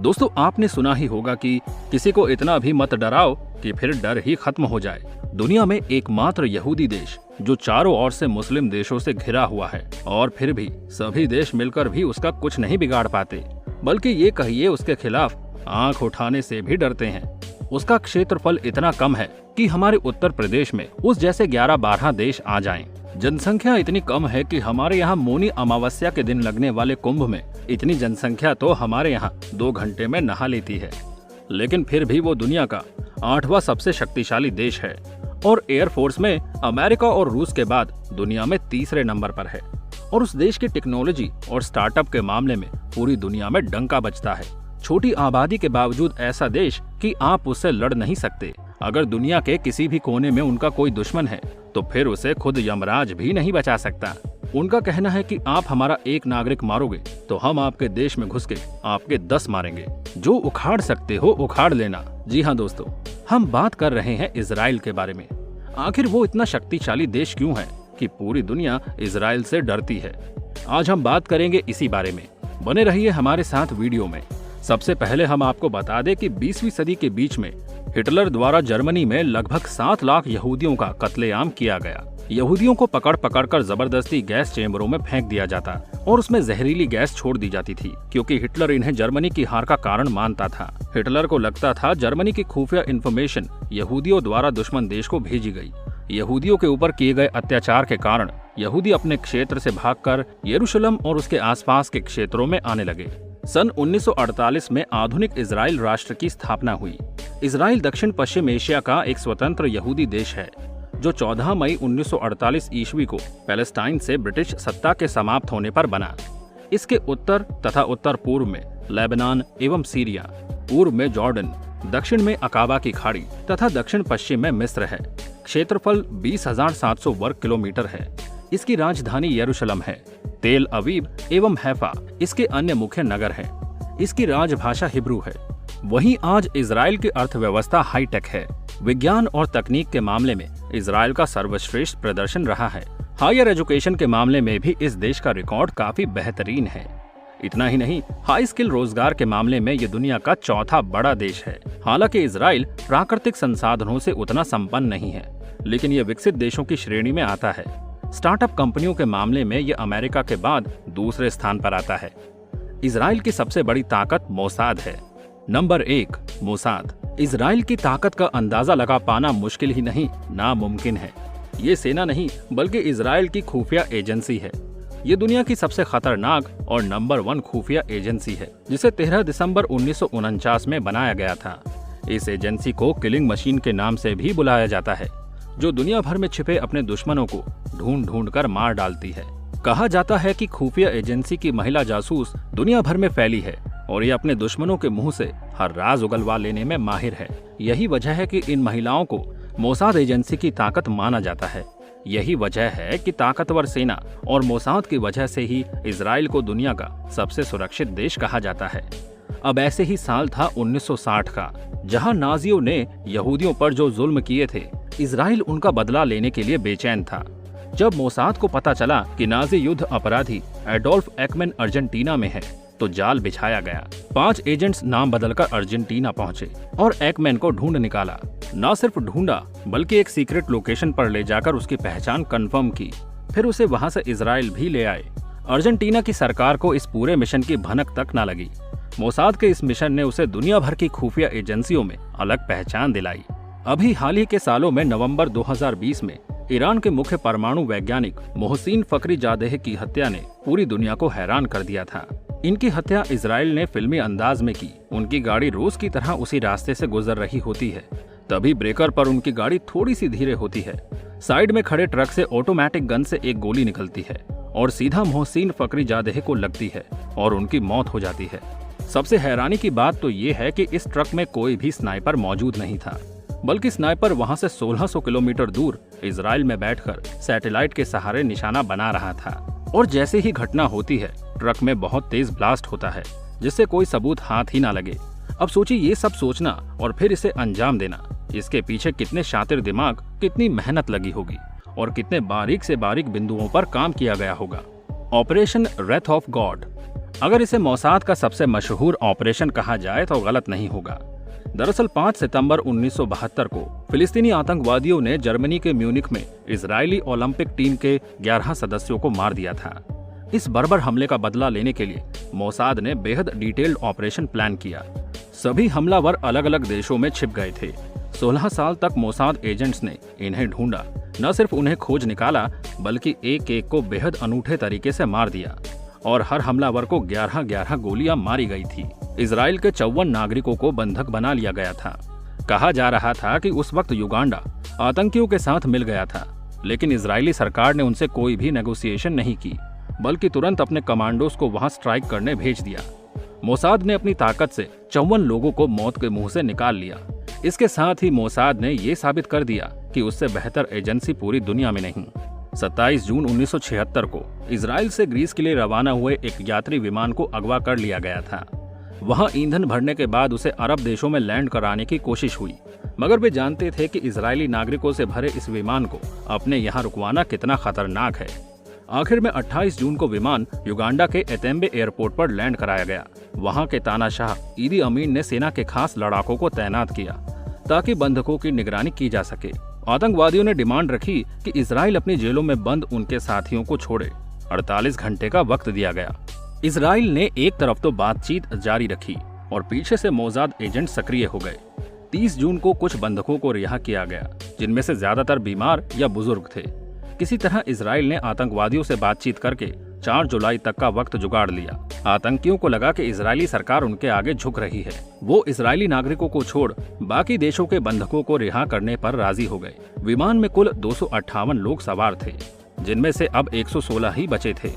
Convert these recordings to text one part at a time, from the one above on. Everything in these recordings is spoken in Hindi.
दोस्तों, आपने सुना ही होगा कि किसी को इतना भी मत डराओ कि फिर डर ही खत्म हो जाए। दुनिया में एकमात्र यहूदी देश जो चारों ओर से मुस्लिम देशों से घिरा हुआ है, और फिर भी सभी देश मिलकर भी उसका कुछ नहीं बिगाड़ पाते, बल्कि ये कहिए उसके खिलाफ आंख उठाने से भी डरते हैं। उसका क्षेत्रफल इतना कम है कि हमारे उत्तर प्रदेश में उस जैसे 11-12 देश आ जाएं। जनसंख्या इतनी कम है कि हमारे यहाँ मौनी अमावस्या के दिन लगने वाले कुंभ में इतनी जनसंख्या तो हमारे यहाँ 2 घंटे में नहा लेती है। लेकिन फिर भी वो दुनिया का 8वां सबसे शक्तिशाली देश है और एयरफोर्स में अमेरिका और रूस के बाद दुनिया में 3रे नंबर पर है। और उस देश की टेक्नोलॉजी और स्टार्टअप के मामले में पूरी दुनिया में डंका बजता है। छोटी आबादी के बावजूद ऐसा देश कि आप उससे लड़ नहीं सकते। अगर दुनिया के किसी भी कोने में उनका कोई दुश्मन है तो फिर उसे खुद यमराज भी नहीं बचा सकता। उनका कहना है कि आप हमारा एक नागरिक मारोगे तो हम आपके देश में घुस के आपके 10 मारेंगे। जो उखाड़ सकते हो उखाड़ लेना। जी हाँ दोस्तों, हम बात कर रहे हैं इजराइल के बारे में। आखिर वो इतना शक्तिशाली देश क्यों है कि पूरी दुनिया इजराइल से डरती है? आज हम बात करेंगे इसी बारे में। बने रहिए हमारे साथ वीडियो में। सबसे पहले हम आपको बता दें कि 20वीं सदी के बीच में हिटलर द्वारा जर्मनी में लगभग 7 लाख यहूदियों का कत्लेआम किया गया। यहूदियों को पकड़ पकड़ कर जबरदस्ती गैस चेम्बरों में फेंक दिया जाता और उसमें जहरीली गैस छोड़ दी जाती थी, क्योंकि हिटलर इन्हें जर्मनी की हार का कारण मानता था। हिटलर को लगता था जर्मनी की खुफिया इंफॉर्मेशन यहूदियों द्वारा दुश्मन देश को भेजी गई। यहूदियों के ऊपर किए गए अत्याचार के कारण यहूदी अपने क्षेत्र से भागकर यरूशलेम और उसके आसपास के क्षेत्रों में आने लगे। सन 1948 में आधुनिक इजराइल राष्ट्र की स्थापना हुई। इजराइल दक्षिण पश्चिम एशिया का एक स्वतंत्र यहूदी देश है जो 14 मई 1948 ईस्वी को पैलेस्टाइन से ब्रिटिश सत्ता के समाप्त होने पर बना। इसके उत्तर तथा उत्तर पूर्व में लेबनान एवं सीरिया, पूर्व में जॉर्डन, दक्षिण में अकाबा की खाड़ी तथा दक्षिण पश्चिम में मिस्र है। क्षेत्रफल 20,700 वर्ग किलोमीटर है। इसकी राजधानी यरूशलेम है। तेल अवीव एवं हैफा इसके अन्य मुख्य नगर हैं। इसकी राजभाषा हिब्रू है। वहीं आज इजराइल की अर्थव्यवस्था हाईटेक है। विज्ञान और तकनीक के मामले में इजराइल का सर्वश्रेष्ठ प्रदर्शन रहा है। हायर एजुकेशन के मामले में भी इस देश का रिकॉर्ड काफी बेहतरीन है। इतना ही नहीं, हाई स्किल रोजगार के मामले में ये दुनिया का 4था बड़ा देश है। हालांकि इजराइल प्राकृतिक संसाधनों से उतना संपन्न नहीं है, लेकिन ये विकसित देशों की श्रेणी में आता है। स्टार्टअप कंपनियों के मामले में ये अमेरिका के बाद 2रे स्थान पर आता है। इजराइल की सबसे बड़ी ताकत मोसाद है। Number 1, Mossad. इजराइल की ताकत का अंदाजा लगा पाना मुश्किल ही नहीं, नामुमकिन है। ये सेना नहीं बल्कि इजराइल की खुफिया एजेंसी है। ये दुनिया की सबसे खतरनाक और नंबर 1 खुफिया एजेंसी है, जिसे 13 दिसंबर 1949 में बनाया गया था। इस एजेंसी को किलिंग मशीन के नाम से भी बुलाया जाता है, जो दुनिया भर में छिपे अपने दुश्मनों को ढूंढ ढूंढ कर मार डालती है। कहा जाता है कि खुफिया एजेंसी की महिला जासूस दुनिया भर में फैली है और ये अपने दुश्मनों के मुंह से हर राज उगलवा लेने में माहिर है। यही वजह है कि इन महिलाओं को मोसाद एजेंसी की ताकत माना जाता है। यही वजह है कि ताकतवर सेना और मोसाद की वजह से ही इजराइल को दुनिया का सबसे सुरक्षित देश कहा जाता है। अब ऐसे ही साल था 1960 का, जहां नाजियों ने यहूदियों पर जो जुल्म किए थे, इजराइल उनका बदला लेने के लिए बेचैन था। जब मोसाद को पता चला कि नाजी युद्ध अपराधी एडोल्फ एकमैन अर्जेंटीना में है, तो जाल बिछाया गया। 5 एजेंट्स नाम बदलकर अर्जेंटीना पहुंचे और एकमैन को ढूंढ निकाला। न सिर्फ ढूंढा बल्कि एक सीक्रेट लोकेशन पर ले जाकर उसकी पहचान कंफर्म की। फिर उसे वहां से इजराइल भी ले आए। अर्जेंटीना की सरकार को इस पूरे मिशन की भनक तक न लगी। मोसाद के इस मिशन ने उसे दुनिया भर की खुफिया एजेंसियों में अलग पहचान दिलाई। अभी हाल ही के सालों में नवंबर 2020 में ईरान के मुख्य परमाणु वैज्ञानिक मोहसिन फखरीजादेह की हत्या ने पूरी दुनिया को हैरान कर दिया था। इनकी हत्या इजराइल ने फिल्मी अंदाज में की। उनकी गाड़ी रोज की तरह उसी रास्ते से गुजर रही होती है, तभी ब्रेकर पर उनकी गाड़ी थोड़ी सी धीरे होती है। साइड में खड़े ट्रक से ऑटोमेटिक गन से एक गोली निकलती है और सीधा मोहसिन फखरीजादेह को लगती है और उनकी मौत हो जाती है। सबसे हैरानी की बात तो ये है कि इस ट्रक में कोई भी स्नाइपर मौजूद नहीं था, बल्कि स्नाइपर वहां से 1600 किलोमीटर दूर इजराइल में बैठकर सैटेलाइट के सहारे निशाना बना रहा था। और जैसे ही घटना होती है, ट्रक में बहुत तेज ब्लास्ट होता है, जिससे कोई सबूत हाथ ही ना लगे। अब सोचिए, ये सब सोचना और फिर इसे अंजाम देना, इसके पीछे कितने शातिर दिमाग, कितनी मेहनत लगी होगी और कितने बारीक से बारीक बिंदुओं पर काम किया गया होगा। Operation Wraith of God. अगर इसे मोसाद का सबसे मशहूर ऑपरेशन कहा जाए तो गलत नहीं होगा। दरअसल 5 सितंबर 1972 को फिलिस्तीनी आतंकवादियों ने जर्मनी के म्यूनिख में इजरायली ओलंपिक टीम के 11 सदस्यों को मार दिया था। इस बर्बर हमले का बदला लेने के लिए मोसाद ने बेहद डिटेल्ड ऑपरेशन प्लान किया। सभी हमलावर अलग अलग देशों में छिप गए थे। 16 साल तक मोसाद एजेंट्स ने इन्हें ढूंढा। न सिर्फ उन्हें खोज निकाला बल्कि एक एक को बेहद अनूठे तरीके से मार दिया और हर हमलावर को 11-11 गोलियां मारी गई थी। इजराइल के 54 नागरिकों को बंधक बना लिया गया था। कहा जा रहा था कि उस वक्त युगांडा आतंकियों के साथ मिल गया था, लेकिन इजरायली सरकार ने उनसे कोई भी नेगोशिएशन नहीं की बल्कि तुरंत अपने कमांडोज को वहां स्ट्राइक करने भेज दिया। मोसाद ने अपनी ताकत से 54 लोगों को मौत के मुंह से निकाल लिया। इसके साथ ही मोसाद ने ये साबित कर दिया कि उससे बेहतर एजेंसी पूरी दुनिया में नहीं। 27 जून 1976 को इजराइल से ग्रीस के लिए रवाना हुए एक यात्री विमान को अगवा कर लिया गया था। वहां ईंधन भरने के बाद उसे अरब देशों में लैंड कराने की कोशिश हुई, मगर वे जानते थे कि इजरायली नागरिकों से भरे इस विमान को अपने यहाँ रुकवाना कितना खतरनाक है। आखिर में 28 जून को विमान युगांडा के एतेम्बे एयरपोर्ट पर लैंड कराया गया। वहां के तानाशाह ईदी अमीन ने सेना के खास लड़ाकों को तैनात किया ताकि बंधकों की निगरानी की जा सके। आतंकवादियों ने डिमांड रखी कि इजराइल अपनी जेलों में बंद उनके साथियों को छोड़े। 48 घंटे का वक्त दिया गया। इजराइल ने एक तरफ तो बातचीत जारी रखी और पीछे से मोसाद एजेंट सक्रिय हो गए। 30 जून को कुछ बंधकों को रिहा किया गया, जिनमें से ज्यादातर बीमार या बुजुर्ग थे। किसी तरह इजराइल ने आतंकवादियों से बातचीत करके 4 जुलाई तक का वक्त जुगाड़ लिया। आतंकियों को लगा कि इजरायली सरकार उनके आगे झुक रही है। वो इजरायली नागरिकों को छोड़ बाकी देशों के बंधकों को रिहा करने पर राजी हो गए। विमान में कुल 258 लोग सवार थे, जिनमें से अब 116 ही बचे थे।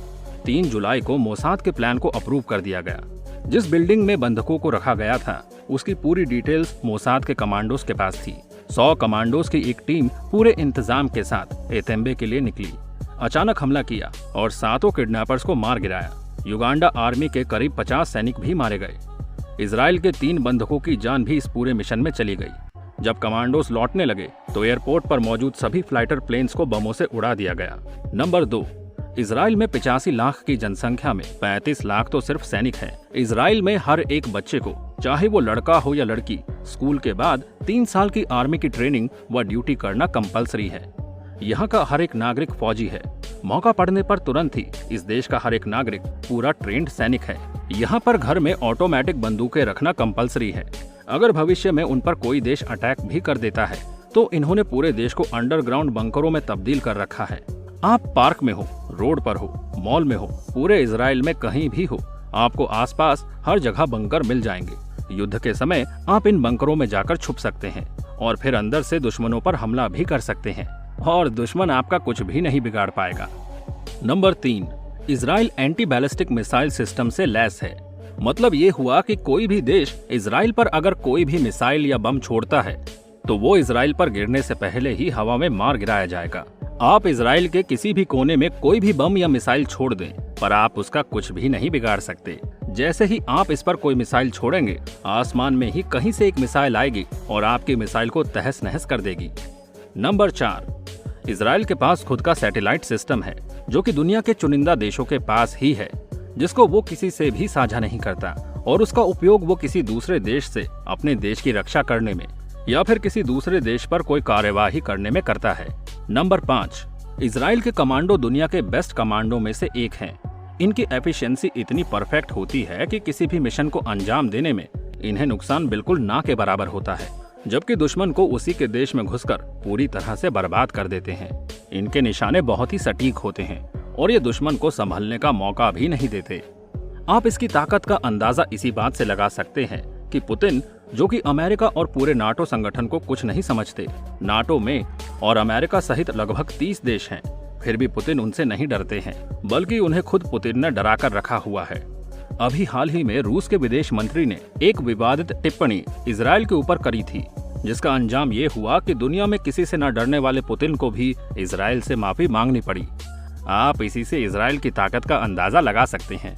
3 जुलाई को मोसाद के प्लान को अप्रूव कर दिया गया। जिस बिल्डिंग में बंधकों को रखा गया था उसकी पूरी डिटेल्स मोसाद के कमांडोज के पास थी। 100 कमांडोज की एक टीम पूरे इंतजाम के साथ एतेम्बे के लिए निकली। अचानक हमला किया और 7 किडनैपर्स को मार गिराया। युगांडा आर्मी के करीब 50 सैनिक भी मारे गए। इजराइल के 3 बंधकों की जान भी इस पूरे मिशन में चली गई। जब कमांडोज लौटने लगे तो एयरपोर्ट पर मौजूद सभी फ्लाइटर प्लेन्स को बमों से उड़ा दिया गया। नंबर 2, इजराइल में 85 लाख की जनसंख्या में 35 लाख तो सिर्फ सैनिक हैं। इजराइल में हर एक बच्चे को, चाहे वो लड़का हो या लड़की, स्कूल के बाद 3 साल की आर्मी की ट्रेनिंग व ड्यूटी करना कंपलसरी है। यहाँ का हर एक नागरिक फौजी है। मौका पड़ने पर तुरंत ही इस देश का हर एक नागरिक पूरा ट्रेंड सैनिक है। यहाँ पर घर में ऑटोमेटिक बंदूकें रखना कंपलसरी है। अगर भविष्य में उन पर कोई देश अटैक भी कर देता है तो इन्होंने पूरे देश को अंडरग्राउंड बंकरों में तब्दील कर रखा है। आप पार्क में हो, रोड पर हो, मॉल में हो, पूरे इजराइल में कहीं भी हो, आपको आसपास हर जगह बंकर मिल जाएंगे। युद्ध के समय आप इन बंकरों में जाकर छुप सकते हैं और फिर अंदर से दुश्मनों पर हमला भी कर सकते हैं और दुश्मन आपका कुछ भी नहीं बिगाड़ पाएगा। Number 3, Israel anti ballistic missile system से लैस है। मतलब ये हुआ कि कोई भी देश इजराइल पर अगर कोई भी मिसाइल या बम छोड़ता है तो वो इजराइल पर गिरने से पहले ही हवा में मार गिराया जाएगा। आप इजराइल के किसी भी कोने में कोई भी बम या मिसाइल छोड़ दें, पर आप उसका कुछ भी नहीं बिगाड़ सकते। जैसे ही आप इस पर कोई मिसाइल छोड़ेंगे, आसमान में ही कहीं से एक मिसाइल आएगी और आपकी मिसाइल को तहस नहस कर देगी। नंबर 4, इजराइल के पास खुद का सैटेलाइट सिस्टम है, जो कि दुनिया के चुनिंदा देशों के पास ही है, जिसको वो किसी से भी साझा नहीं करता और उसका उपयोग वो किसी दूसरे देश से अपने देश की रक्षा करने में या फिर किसी दूसरे देश पर कोई कार्यवाही करने में करता है। नंबर 5, इजराइल के कमांडो दुनिया के बेस्ट कमांडो में से एक हैं। इनकी एफिशिएंसी इतनी परफेक्ट होती है कि किसी भी मिशन को अंजाम देने में इन्हें नुकसान बिल्कुल ना के बराबर होता है, जबकि दुश्मन को उसी के देश में घुसकर पूरी तरह से बर्बाद कर देते हैं। इनके निशाने बहुत ही सटीक होते हैं और ये दुश्मन को संभलने का मौका भी नहीं देते। आप इसकी ताकत का अंदाजा इसी बात से लगा सकते हैं कि पुतिन, जो कि अमेरिका और पूरे नाटो संगठन को कुछ नहीं समझते, नाटो में और अमेरिका सहित लगभग 30 देश हैं, फिर भी पुतिन उनसे नहीं डरते हैं, बल्कि उन्हें खुद पुतिन ने डरा कर रखा हुआ है। अभी हाल ही में रूस के विदेश मंत्री ने एक विवादित टिप्पणी इजराइल के ऊपर करी थी, जिसका अंजाम ये हुआ कि दुनिया में किसी से न डरने वाले पुतिन को भी इजराइल से माफी मांगनी पड़ी। आप इसी से इजराइल की ताकत का अंदाजा लगा सकते हैं।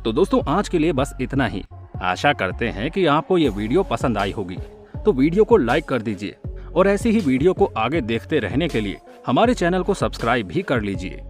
तो दोस्तों, आज के लिए बस इतना ही। आशा करते हैं कि आपको ये वीडियो पसंद आई होगी, तो वीडियो को लाइक कर दीजिए और ऐसी ही वीडियो को आगे देखते रहने के लिए हमारे चैनल को सब्सक्राइब भी कर लीजिए।